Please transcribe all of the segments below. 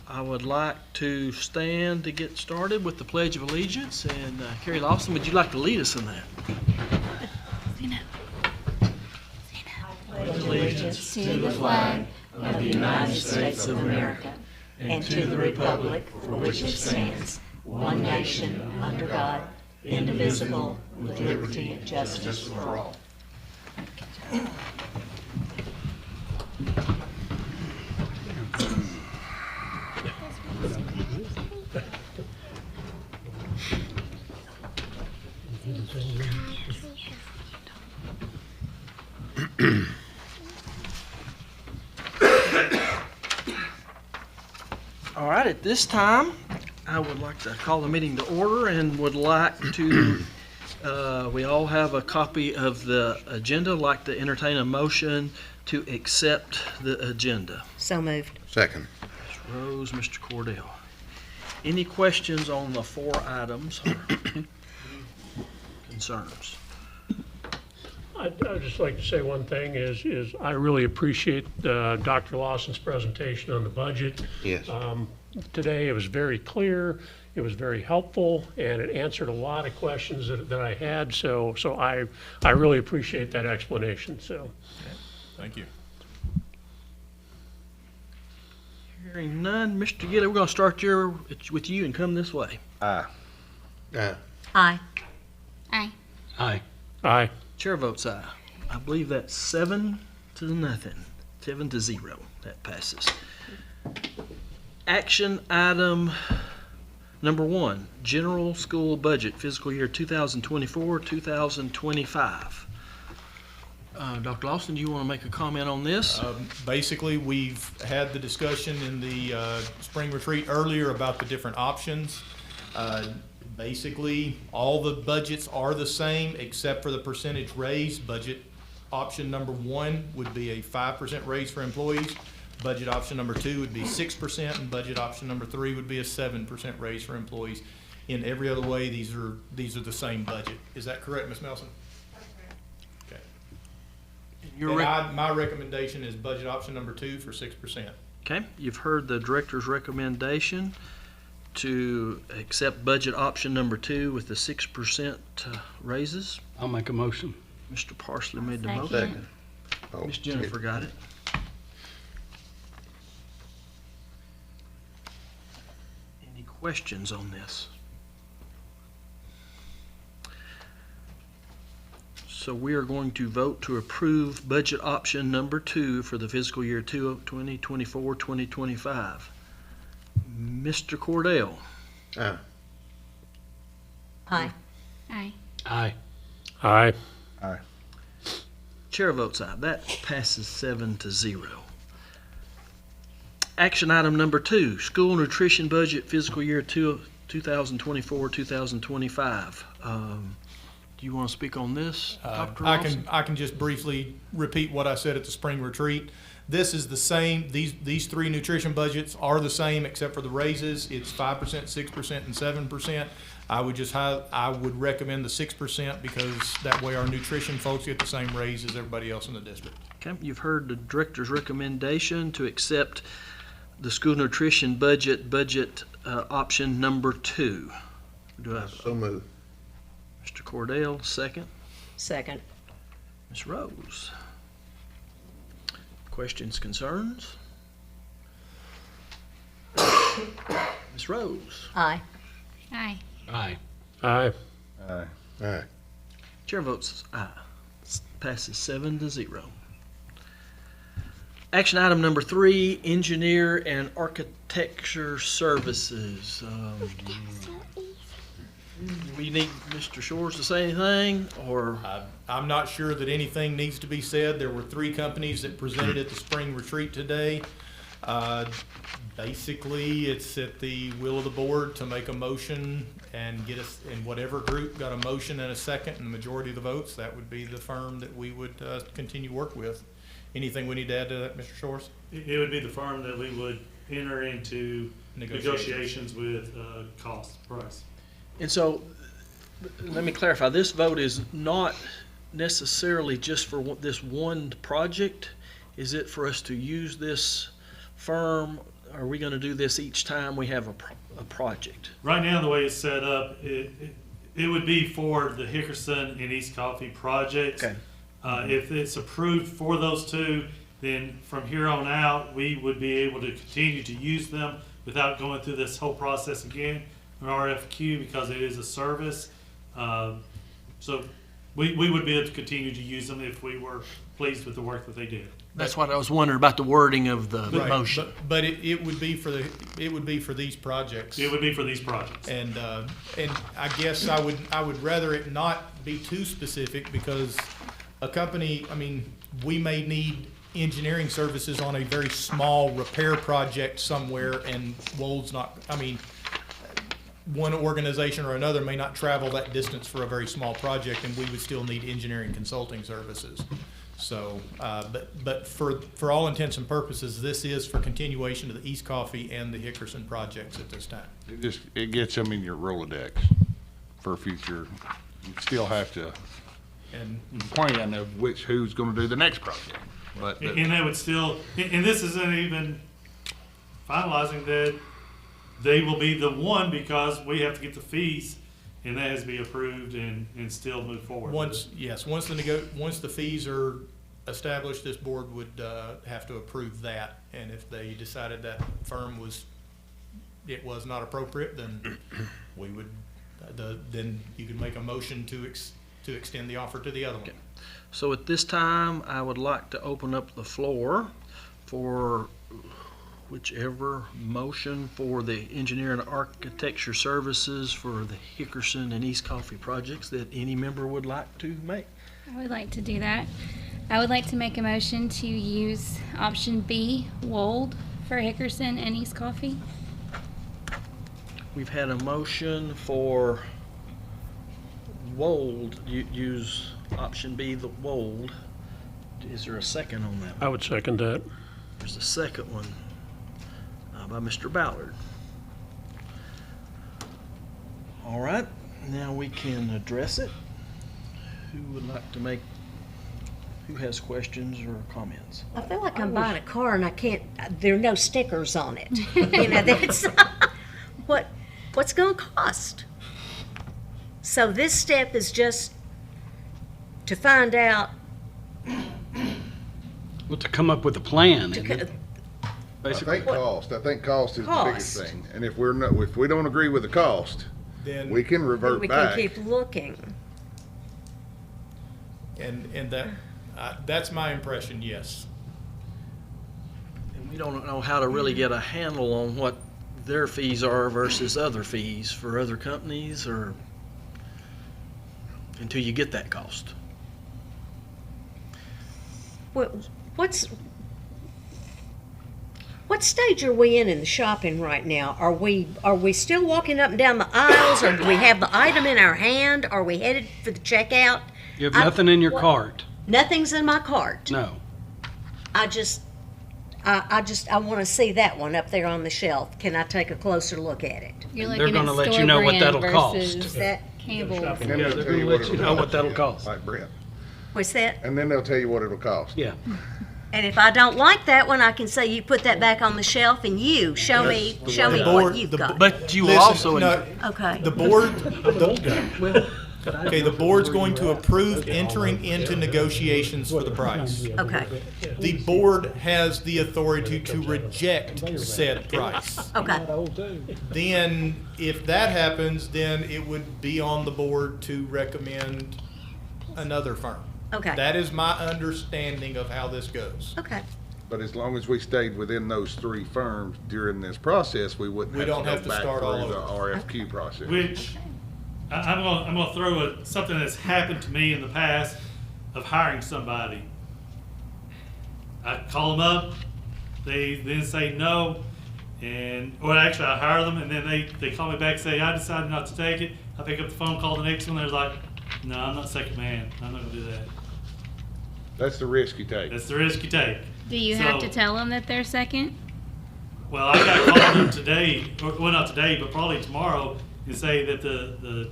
I would like to stand to get started with the Pledge of Allegiance. And Carrie Lawson, would you like to lead us in that? Allegiance to the flag of the United States of America and to the republic for which it stands, one nation, under God, indivisible, with liberty and justice for all. All right, at this time, I would like to call the meeting to order and would like to, we all have a copy of the agenda, like to entertain a motion to accept the agenda. So moved. Second. Ms. Rose, Mr. Cordell. Any questions on the 4 items or concerns? I'd just like to say one thing is I really appreciate Dr. Lawson's presentation on the budget. Yes. Today, it was very clear, it was very helpful, and it answered a lot of questions that I had, so I really appreciate that explanation, so. Thank you. Hearing none, Mr. Giddy, we're going to start with you and come this way. Aye. Aye. Aye. Aye. Chair votes aye. I believe that's 7-0. 7-0. That passes. Action item number 1, general school budget, fiscal year 2024-2025. Dr. Lawson, do you want to make a comment on this? Basically, we've had the discussion in the spring retreat earlier about the different options. Basically, all the budgets are the same except for the percentage raise. Budget option number 1 would be a 5% raise for employees. Budget option number 2 would be 6%, and budget option number 3 would be a 7% raise for employees. In every other way, these are the same budget. Is that correct, Ms. Nelson? Okay. My recommendation is budget option number 2 for 6%. Okay, you've heard the director's recommendation to accept budget option number 2 with the 6% raises. I'll make a motion. Mr. Parsley made the motion. Second. Oh, Ms. Jennifer got it. Any questions on this? So we are going to vote to approve budget option number 2 for the fiscal year 2024-2025. Mr. Cordell. Aye. Aye. Aye. Aye. Aye. Aye. Chair votes aye. That passes 7-0. Action item number 2, school nutrition budget, fiscal year 2024-2025. Do you want to speak on this, Dr. Lawson? I can just briefly repeat what I said at the spring retreat. This is the same. These 3 nutrition budgets are the same except for the raises. It's 5%, 6%, and 7%. I would recommend the 6% because that way our nutrition folks get the same raise as everybody else in the district. Okay, you've heard the director's recommendation to accept the school nutrition budget option number 2. Do I have So moved. Mr. Cordell, second? Second. Ms. Rose? Questions, concerns? Ms. Rose? Aye. Aye. Aye. Aye. Aye. Aye. Chair votes aye. Passes 7-0. Action item number 3, engineer and architecture services. We need Mr. Shores to say anything, or? I'm not sure that anything needs to be said. There were 3 companies that presented at the spring retreat today. Basically, it's at the will of the board to make a motion and get us, in whatever group got a motion and a second and the majority of the votes, that would be the firm that we would continue work with. Anything we need to add to that, Mr. Shores? It would be the firm that we would enter into negotiations with cost price. And so, let me clarify, this vote is not necessarily just for this one project? Is it for us to use this firm are we gonna do this each time we have a project? Right now, the way it's set up, it would be for the Hickerson and East Coffee projects. Okay. If it's approved for those two, then from here on out, we would be able to continue to use them without going through this whole process again, an RFQ, because it is a service. So we would be able to continue to use them if we were pleased with the work that they did. That's what I was wondering about the wording of the Right, motion. but it would be for these projects. It would be for these projects. And I guess I would rather it not be too specific, because a company, I mean, we may need engineering services on a very small repair project somewhere, and Wold's not, I mean, one organization or another may not travel that distance for a very small project, and we would still need engineering consulting services. So, but for all intents and purposes, this is for continuation of the East Coffee and the Hickerson projects at this time. It gets them in your Rolodex for future. You still have to And plan of who's gonna do the next project. But And they would still, and this isn't even finalizing that they will be the one, because we have to get the fees, and that has to be approved and still move forward. once the fees are established, this board would have to approve that. And if they decided that firm was not appropriate, then we would, then you could make a motion to extend the offer to the other one. So at this time, I would like to open up the floor for whichever motion for the engineer and architecture services for the Hickerson and East Coffee projects that any member would like to make. I would like to do that. I would like to make a motion to use option B, Wold, for Hickerson and East Coffee. We've had a motion for Wold, use option B, the Wold. Is there a second on that? I would second that. There's a second one by Mr. Ballard. All right, now we can address it. Who would like to who has questions or comments? I feel like I'm buying a car and I can't, there are no stickers on it. You know, that's, what's gonna cost? So this step is just to find out, Well, to come up with a plan, isn't it? I think cost is the biggest Cost. thing. And if we don't agree with the cost, Then we can revert we can back. keep looking. and that's my impression. Yes. And we don't know how to really get a handle on what their fees are versus other fees for other companies, or until you get that cost. What stage are we in the shopping right now? Are we still walking up and down the aisles, or do we have the item in our hand? Are we headed for the checkout? You have nothing in your what- cart. Nothing's in my cart. No. I want to see that one up there on the shelf. Can I take a closer look at it? You're They're looking at gonna let store you know what brand that'll cost. versus That, Campbell's. And then Yeah, they'll they're tell you gonna what let you it'll know what cost, that'll yeah, cost. like Brent. what's that? And then they'll tell you what it'll cost. Yeah. And if I don't like that one, I can say, you put that back on the shelf and you show me The what board- you've the got. But you will Listen, also, no, Okay. the board, well, okay, the board's going to approve entering into negotiations for the price. Okay. The board has the authority to reject said price. Okay. Then, if that happens, then it would be on the board to recommend another firm. Okay. That is my understanding of how this goes. Okay. But as long as we stayed within those three firms during this process, we wouldn't We don't have have to to go back start all through the over. RFQ process. Which, I'm gonna throw something that's happened to me in the past of hiring somebody. I call them up, they then say no, or actually I hire them, and then they call me back and say, I decided not to take it. I pick up the phone, call the next one, they're like, no, I'm not second man, I'm not gonna do that. That's the risk you take. That's the risk you take. Do you have So- to tell them that they're second? Well, I got called up today, well, not today, but probably tomorrow, and say that the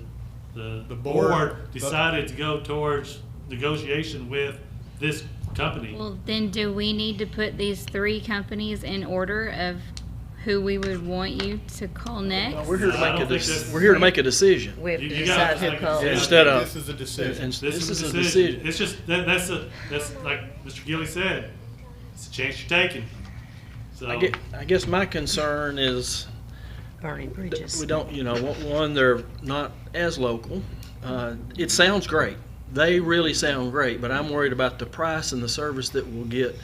board- board decided to go towards negotiation with this company. Well, then do we need to put these three companies in order of who we would want you to call next? We're here to I make don't a, think that's- we're here to make a decision. We have to You gotta decide who make a calls. decision. Instead of, This is a decision. and This is a decision. It's just, that's like Mr. Gilly said, it's a chance you're taking. So, I guess my concern is Burning bridges. we don't, one, they're not as local. It sounds great. They really sound great, but I'm worried about the price and the service that we'll get.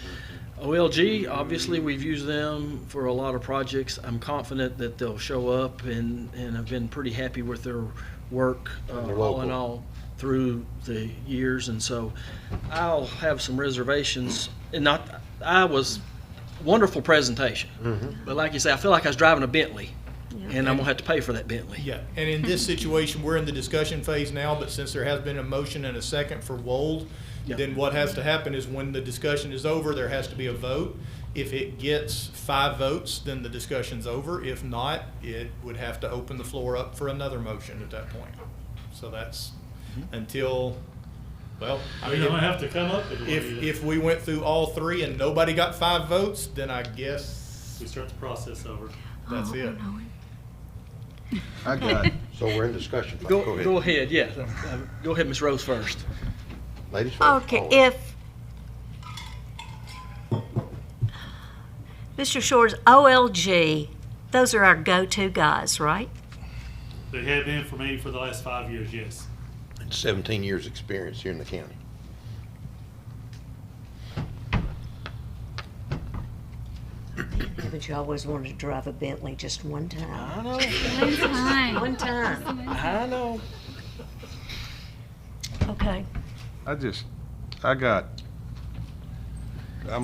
OLG, obviously, we've used them for a lot of projects. I'm confident that they'll show up and I've been pretty happy with their work, all in all, through the years. And so I'll have some reservations. Wonderful presentation. But like you say, I feel like I was driving a Bentley and I'm gonna have to pay for that Bentley. Yeah, and in this situation, we're in the discussion phase now, but since there has been a motion and a second for Wold, Yeah. then what has to happen is when the discussion is over, there has to be a vote. If it gets 5 votes, then the discussion's over. If not, it would have to open the floor up for another motion at that point. So that's until, well, I we mean, don't have to come up with one. if we went through all 3 and nobody got 5 votes, then I guess We start the process over. that's it. I got it. So we're in discussion. Go ahead. ahead, yeah. Go ahead, Ms. Rose first. Ladies first. Okay, Always. Mr. Shores, OLG, those are our go-to guys, right? They have been for me for the last 5 years, yes. 17 years' experience here in the county. Haven't you always wanted to drive a Bentley just one time? I know, One time. One time. I know. Okay. I'm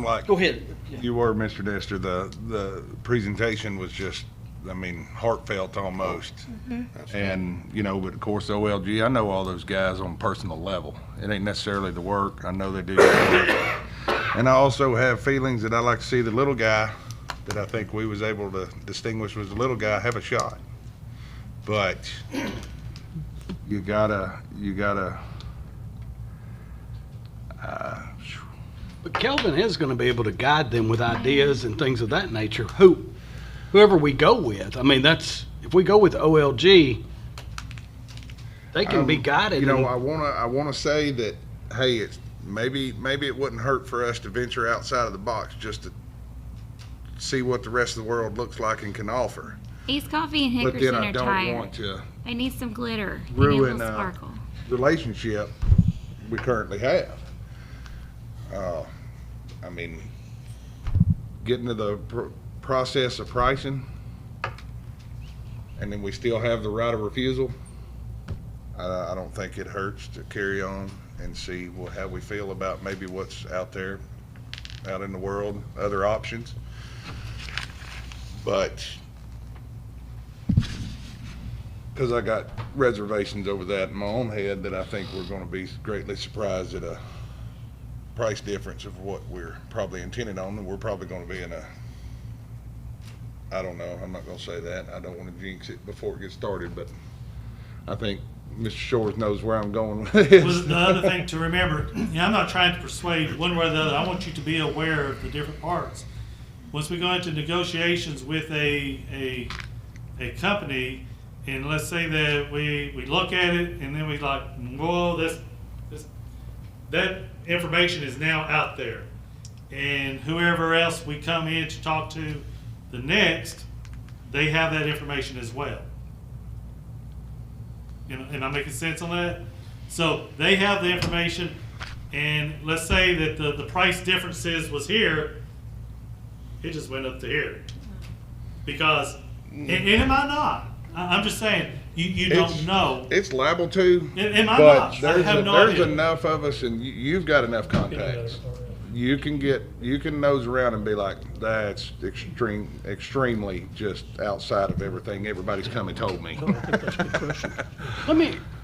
like Go ahead. you were, Mr. Dester. The presentation was just, I mean, heartfelt almost. And, but of course, OLG, I know all those guys on a personal level. It ain't necessarily the work. I know they do. And I also have feelings that I like to see the little guy that I think we was able to distinguish was the little guy have a shot. But you gotta, But Kelvin is going to be able to guide them with ideas and things of that nature. Whoever we go with, I mean, if we go with OLG, they can be guided. and- I wanna say that, hey, it's maybe it wouldn't hurt for us to venture outside of the box just to see what the rest of the world looks like and can offer. East Coffee and But then Hickerson I are don't tired. want to They need some glitter. They need a ruin little sparkle. relationship we currently have. I mean, getting to the process of pricing, and then we still have the right of refusal. I don't think it hurts to carry on and see how we feel about maybe what's out there, out in the world, other options. But, because I got reservations over that in my own head, that I think we're gonna be greatly surprised at a price difference of what we're probably intending on, and we're probably gonna be in I don't know, I'm not gonna say that, I don't wanna jinx it before it gets started, but I think Mr. Shores knows where I'm going with Well, this. the other thing to remember, I'm not trying to persuade one way or the other. I want you to be aware of the different parts. Once we go into negotiations with a company, and let's say that we look at it and then we like, whoa, that information is now out there. And whoever else we come in to talk to the next, they have that information as well. Am I making sense on that? So they have the information, and let's say that the price differences was here, it just went up to here. Because, and it might not. I'm just saying, you don't know. It's liable to, It might but not. I have no there's idea. enough of us, and you've got enough contacts. You can nose around and be like, that's extremely just outside of everything everybody's come and told me.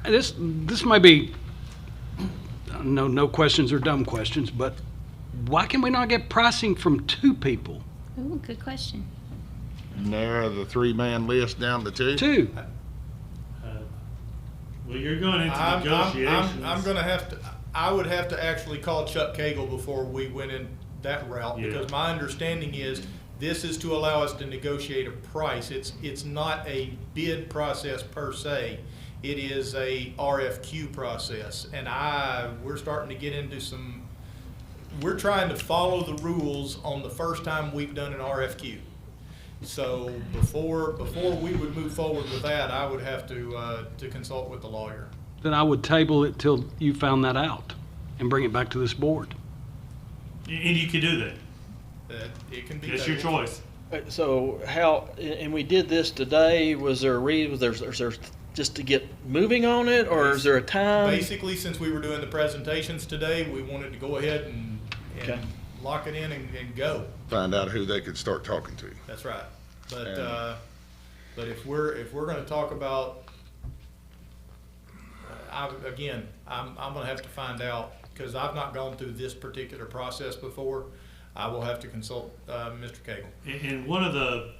This may be, no questions are dumb questions, but why can we not get pricing from 2 people? Ooh, good question. Narrow the 3-man list down to 2. 2. Well, you're going into negotiations. I'm gonna have to, I would have to actually call Chuck Cagle before we went in that route, Yeah. because my understanding is This is to allow us to negotiate a price. It's not a bid process per se. It is a RFQ process. And we're starting to get into we're trying to follow the rules on the first time we've done an RFQ. So before we would move forward with that, I would have to consult with the lawyer. Then I would table it till you found that out and bring it back to this board. And you can do that. It can be. It's your tabled. choice. So how, and we did this today, was there a reason, was there just to get moving on it, or is there a time? Basically, since we were doing the presentations today, we wanted to go ahead and Okay. lock it in and go. Find out who they could start talking to. That's right. But And- but if we're going to talk about, I'm going to have to find out, because I've not gone through this particular process before. I will have to consult Mr. Cagle. And one of the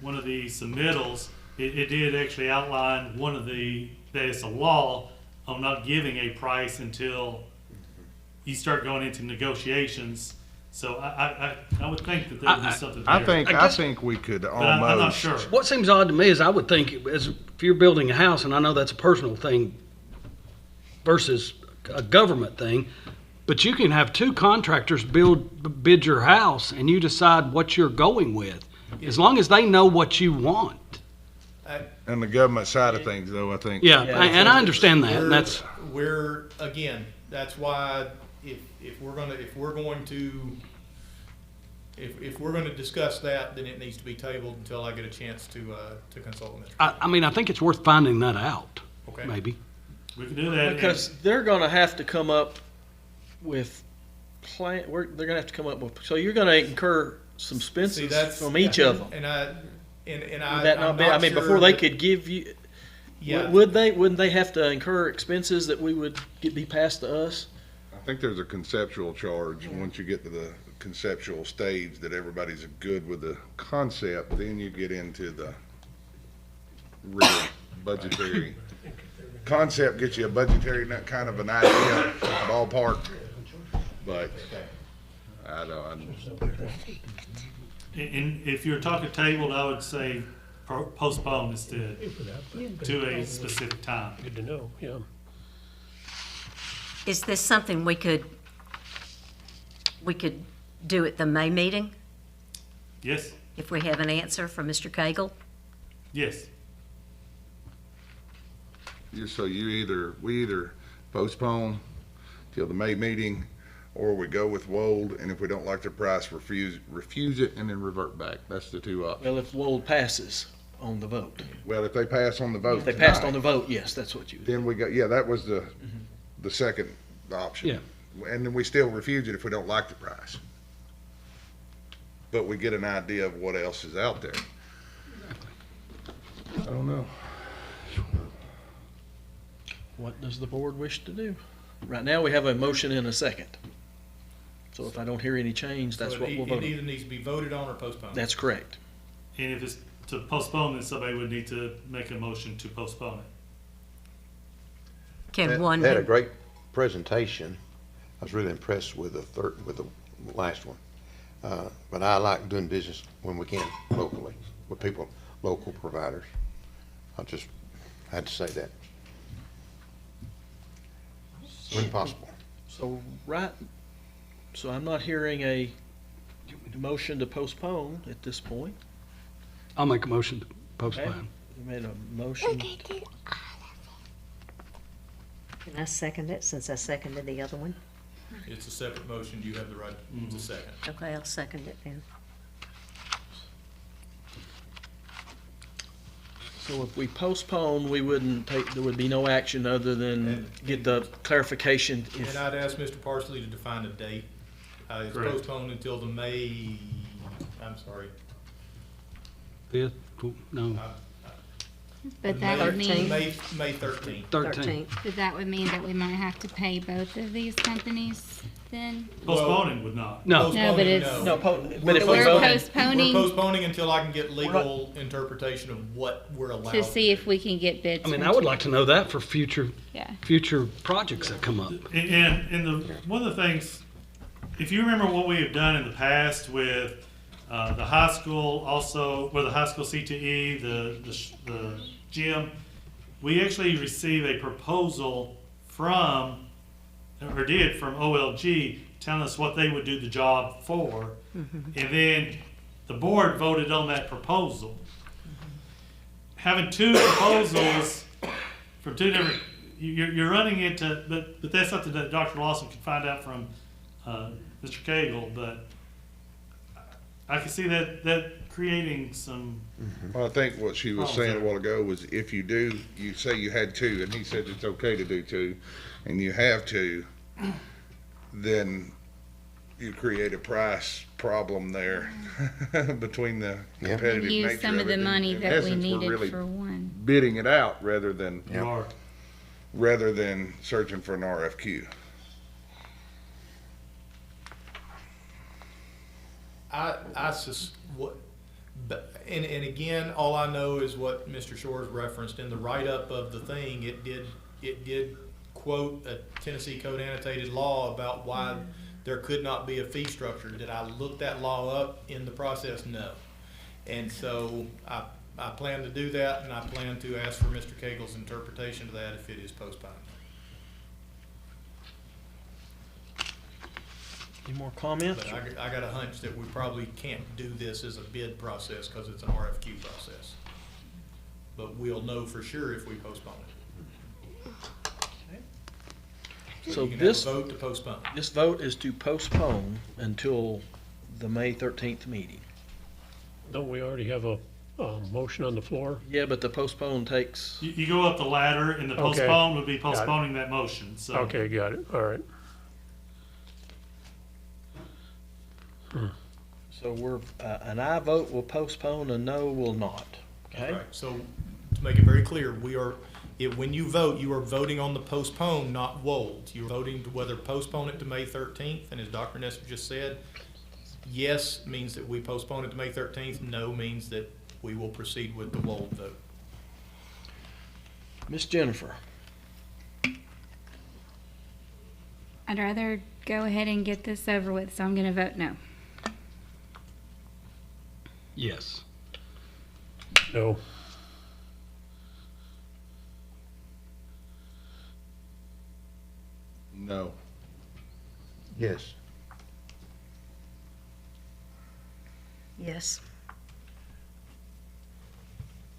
submittals, it did actually outline that it's a law on not giving a price until you start going into negotiations. So I would think that there would be something there. I think we could But I'm not almost. sure. What seems odd to me is I would think, if you're building a house, and I know that's a personal thing versus a government thing, but you can have two contractors bid your house, and you decide what you're going with, as long as they know what you want. And the government side of things, though, I think. Yeah, and I understand that, and that's, That's why if we're going to discuss that, then it needs to be tabled until I get a chance to consult with Mr. I mean, I think it's worth finding that out, Okay. maybe. We can do that. Because they're gonna have to come up with they're gonna have to come up with, so you're gonna incur some See, expenses that's from each of them. And Would that not be, I mean, before they could give you, Yeah. wouldn't they have to incur expenses that we would be passed to us? I think there's a conceptual charge, once you get to the conceptual stage that everybody's good with the concept, then you get into the real budgetary. Concept gets you a budgetary, kind of an idea, ballpark, but I don't, And if you're talking tabled, I would say postpone instead to a specific time. Good to know, yeah. Is this something we could do at the May meeting Yes, if we have an answer from Mr. Cagle? yes. so we either postpone till the May meeting, or we go with Wold, and if we don't like the price, refuse it, and then revert back. That's the two options. Well, if Wold passes on the vote. Well, if they pass on the vote If they passed on tonight, the vote, yes, that's what you. then we got, that was the second option. Yeah. And then we still refuse it if we don't like the price. But we get an idea of what else is out there. I don't know. What does the board wish to do? Right now, we have a motion and a second. So if I don't hear any change, that's So what we'll it vote on. either needs to be voted on or postponed. That's correct. And if it's to postpone, then somebody would need to make a motion to postpone it. Can one, They had a great presentation. I was really impressed with the last one. But I like doing business when we can locally, with people, local providers. I just had to say that. When possible. So I'm not hearing a motion to postpone at this point. I'll make a motion to Okay? postpone. We made a motion. can I second it since I seconded the other one? It's a separate motion. You have the right to second. Okay, I'll second it then. So if we postpone, there would be no action other than get the clarification. And I'd ask Mr. Parsley to define a date. It's Correct. postponed until the Fifth, no, But that would mean, May 13th. 13th. but that would mean that we might have to pay both of these companies then? Postponing would not. No, No, but it's- Postponing, No, but if we We're vote, postponing We're postponing until I can get legal interpretation of what we're allowed to see if we can get bids. I mean, from I would two- like to know that for future Yeah. projects that come up. And one of the things, if you remember what we have done in the past with The high school also, the high school CTE, the gym, we actually received a proposal from OLG telling us what they would do the job for. And then the board voted on that proposal. Having two proposals from two different, you're running into, but that's something that Dr. Lawson can find out from Mr. Cagle, but I can see that creating some, Well, I think what she was saying a while ago was if you do, you say you had two, and he said it's okay to do two, and you have two, then you create a price problem there between the competitive nature Use some of the it. money In that we essence, we're needed really for one. bidding it out rather than you are. searching for an RFQ. And again, all I know is what Mr. Shores referenced in the write-up of the thing. It did quote a Tennessee Code annotated law about why there could not be a fee structure. Did I look that law up in the process? No. And so I plan to do that, and I plan to ask for Mr. Cagle's interpretation of that if it is postponed. Any more comments? But I got a hunch that we probably can't do this as a bid process because it's an RFQ process. But we'll know for sure if we postpone it. So you can this, have a vote to postpone. this vote is to postpone until the May 13th meeting. Don't we already have a motion on the floor? Yeah, but the postpone takes, You go up the ladder, and the Okay. postpone would be postponing that motion, so. Okay, got it, all right. so we're, an aye vote will postpone, a no will not, okay? Right, so to make it very clear, when you vote, you are voting on the postpone, not Wold. You're voting to whether postpone it to May 13th, and as Dr. Nestor just said, yes means that we postpone it to May 13th, no means that we will proceed with the Wold vote. Miss Jennifer, I'd rather go ahead and get this over with, so I'm gonna vote no. Yes. No, No. Yes. Yes.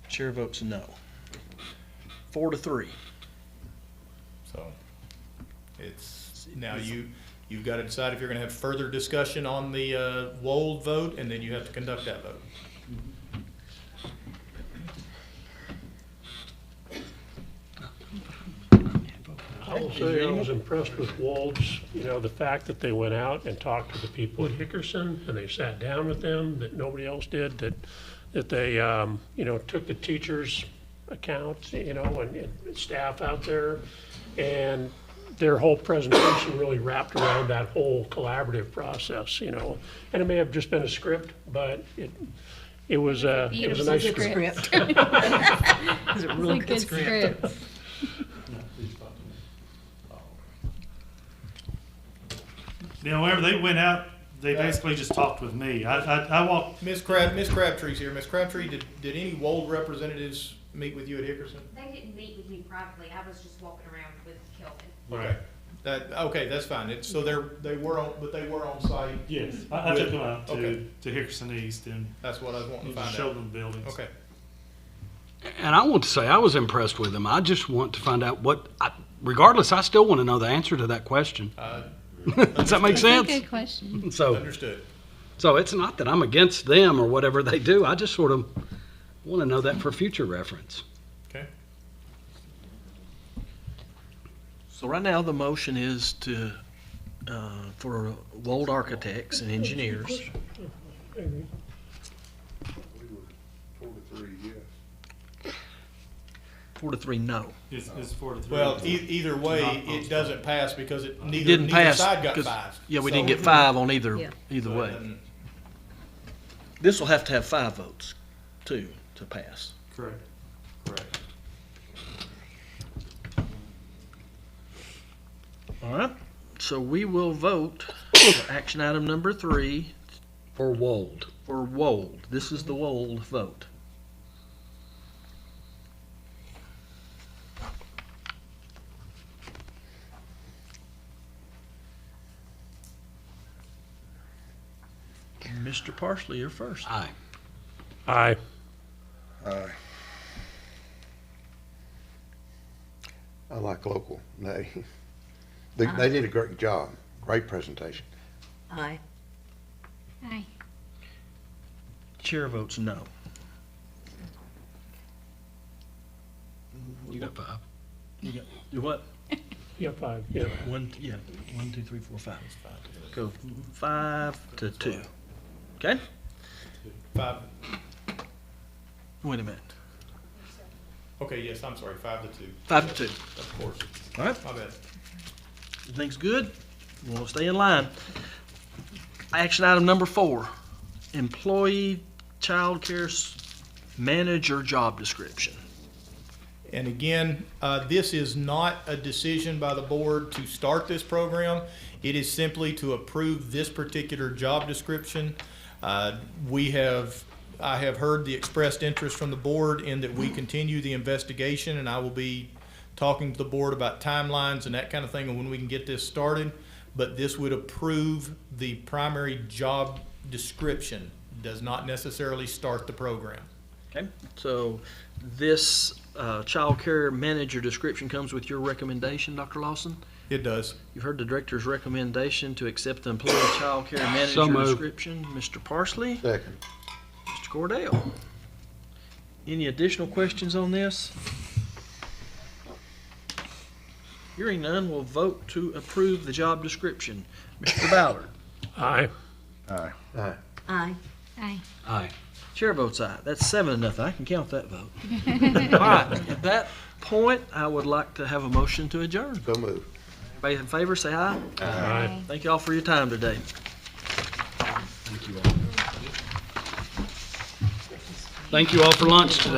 chair votes no. 4-3. So it's, now you've got to decide if you're going to have further discussion on the Wold vote, and then you have to conduct that vote. I will say I was impressed with Wald's, the fact that they went out and talked to the people at Hickerson, and they sat down with them, that nobody else did, that they, took the teachers' accounts, and staff out there, and their whole presentation really wrapped around that whole collaborative process, and it may have just been a script, but it was a nice script. Script. It's a really It's a good script. Whenever they went out, they basically just talked with me. I walked, Miss Crabtree's here. Miss Crabtree, did any Wold representatives meet with you at Hickerson? They didn't meet with me privately, I was just walking around with Kelvin. Okay. Okay, that's fine. So they were on site. yes, I took them out Okay. to Hickerson East and That's what I was wanting to find showed out. them the buildings. Okay. And I want to say, I was impressed with them. I just want to find out regardless, I still want to know the answer to that question. Does that make That's a sense? good question. So Understood. it's not that I'm against them or whatever they do. I just sort of want to know that for future reference. Okay. So right now, the motion is to, for Wold Architects and Engineers. 4-3, yes. 4-3, no. It's 4-3. Well, either way, Not it postponed. doesn't pass because neither Didn't pass. side got 'cause- five. Yeah, we So- didn't get 5 on either Yeah. way. doesn't- This will have to have 5 votes, too, to pass. Correct. All right, so we will vote for action item number 3 For Wold. for Wold. This is the Wold vote. Mr. Parsley, you're first. Aye. Aye. Aye. I like local. They did a great job. Great presentation. Aye. Aye. Chair votes no. You got 5. You what? Yeah, 5, yeah. One, 2, 3, 4, 5. Go 5 to 2. Okay? 5, Wait a minute. okay, yes, I'm sorry, 5 to 2, 5 to 2. of course. All right. My bad. Everything's good? We'll stay in line. Action item number 4, employee child care manager job description. And again, this is not a decision by the board to start this program. It is simply to approve this particular job description. I have heard the expressed interest from the board in that we continue the investigation, and I will be talking to the board about timelines and that kind of thing and when we can get this started. But this would approve the primary job description, does not necessarily start the program. Okay, so this child care manager description comes with your recommendation, Dr. Lawson? It does. You've heard the director's recommendation to accept the employee child care manager So moved. description. Mr. Parsley, Second. Mr. Cordell. Any additional questions on this? Hearing none, we'll vote to approve the job description. Mr. Ballard. Aye. Aye. Aye. Aye. Aye. Aye. Chair votes aye. That's 7-0. I can count that vote. All right, at that point, I would like to have a motion to adjourn. So moved. Everybody in favor, say aye. Aye. Thank you all for your time today. Thank you all. Thank you all for lunch today.